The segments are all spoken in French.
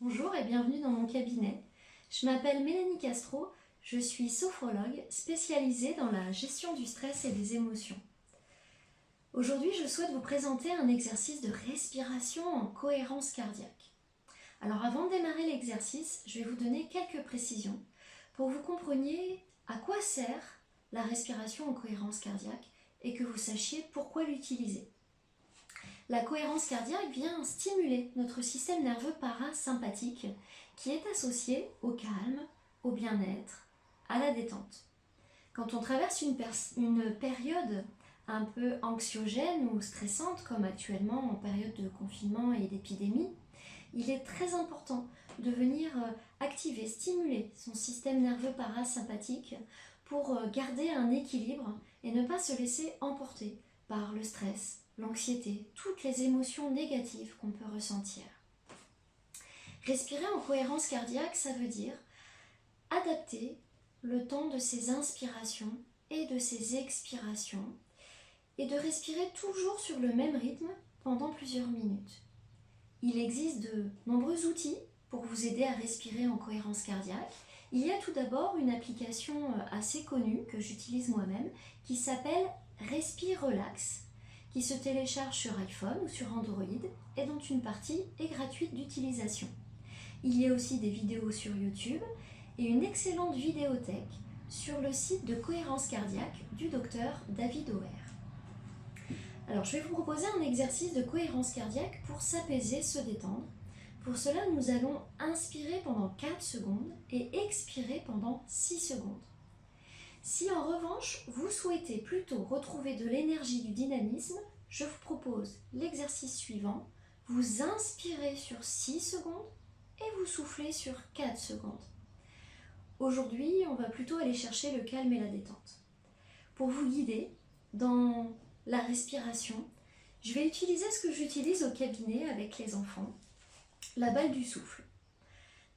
Bonjour et bienvenue dans mon cabinet. Je m'appelle Mélanie Castro, je suis sophrologue spécialisée dans la gestion du stress et des émotions. Aujourd'hui, je souhaite vous présenter un exercice de respiration en cohérence cardiaque. Alors avant de démarrer l'exercice, je vais vous donner quelques précisions pour que vous compreniez à quoi sert la respiration en cohérence cardiaque et que vous sachiez pourquoi l'utiliser. La cohérence cardiaque vient stimuler notre système nerveux parasympathique qui est associé au calme, au bien-être, à la détente. Quand on traverse une période un peu anxiogène ou stressante, comme actuellement en période de confinement et d'épidémie, il est très important de venir activer, stimuler son système nerveux parasympathique pour garder un équilibre et ne pas se laisser emporter par le stress, l'anxiété, toutes les émotions négatives qu'on peut ressentir. Respirer en cohérence cardiaque, ça veut dire adapter le temps de ses inspirations et de ses expirations et de respirer toujours sur le même rythme pendant plusieurs minutes. Il existe de nombreux outils pour vous aider à respirer en cohérence cardiaque. Il y a tout d'abord une application assez connue que j'utilise moi-même qui s'appelle Respire Relax, qui se télécharge sur iPhone ou sur Android et dont une partie est gratuite d'utilisation. Il y a aussi des vidéos sur YouTube et une excellente vidéothèque sur le site de cohérence cardiaque du docteur David Oer. Alors, je vais vous proposer un exercice de cohérence cardiaque pour s'apaiser, se détendre. Pour cela, nous allons inspirer pendant 4 secondes et expirer pendant 6 secondes. Si en revanche, vous souhaitez plutôt retrouver de l'énergie, du dynamisme, je vous propose l'exercice suivant. Vous inspirez sur 6 secondes et vous soufflez sur 4 secondes. Aujourd'hui, on va plutôt aller chercher le calme et la détente. Pour vous guider dans la respiration, je vais utiliser ce que j'utilise au cabinet avec les enfants, la balle du souffle.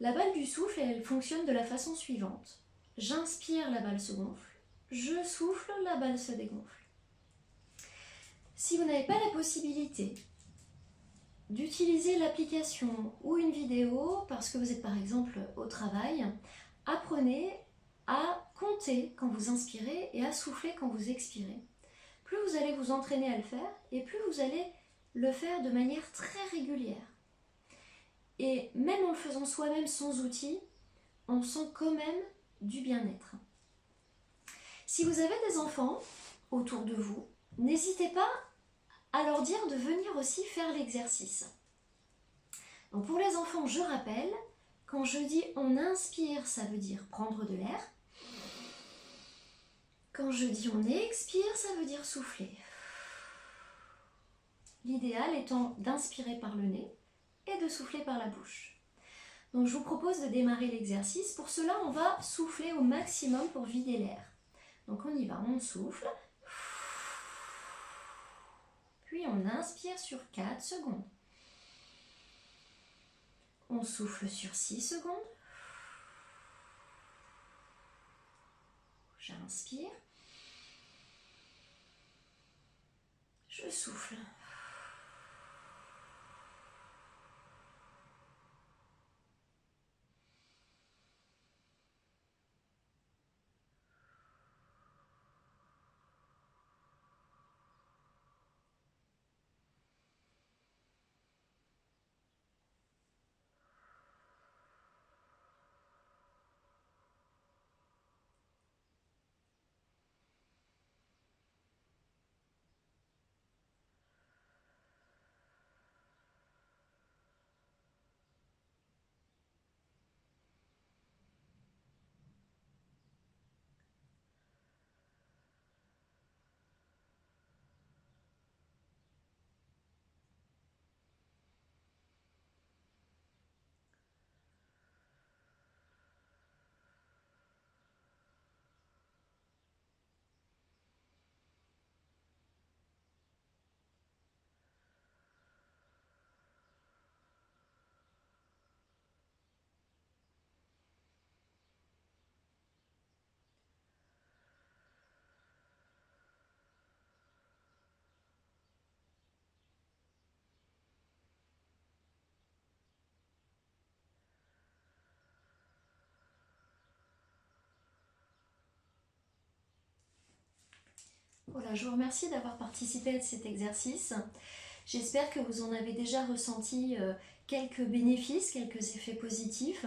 La balle du souffle, elle fonctionne de la façon suivante. J'inspire, la balle se gonfle. Je souffle, la balle se dégonfle. Si vous n'avez pas la possibilité d'utiliser l'application ou une vidéo parce que vous êtes par exemple au travail, apprenez à compter quand vous inspirez et à souffler quand vous expirez. Plus vous allez vous entraîner à le faire et plus vous allez le faire de manière très régulière. Et même en le faisant soi-même sans outils, on sent quand même du bien-être. Si vous avez des enfants autour de vous, n'hésitez pas à leur dire de venir aussi faire l'exercice. Donc pour les enfants, je rappelle, quand je dis on inspire, ça veut dire prendre de l'air. Quand je dis on expire, ça veut dire souffler. L'idéal étant d'inspirer par le nez et de souffler par la bouche. Donc je vous propose de démarrer l'exercice. Pour cela, on va souffler au maximum pour vider l'air. Donc on y va, on souffle. Puis on inspire sur 4 secondes. On souffle sur 6 secondes. J'inspire. Je souffle. Voilà, je vous remercie d'avoir participé à cet exercice. J'espère que vous en avez déjà ressenti quelques bénéfices, quelques effets positifs.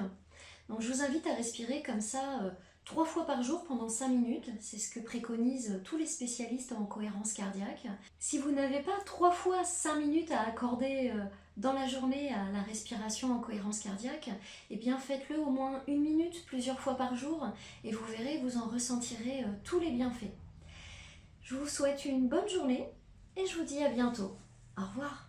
Donc je vous invite à respirer comme ça 3 fois par jour pendant 5 minutes. C'est ce que préconisent tous les spécialistes en cohérence cardiaque. Si vous n'avez pas 3 fois 5 minutes à accorder dans la journée à la respiration en cohérence cardiaque, eh bien faites-le au moins 1 minute plusieurs fois par jour et vous verrez, vous en ressentirez tous les bienfaits. Je vous souhaite une bonne journée et je vous dis à bientôt. Au revoir.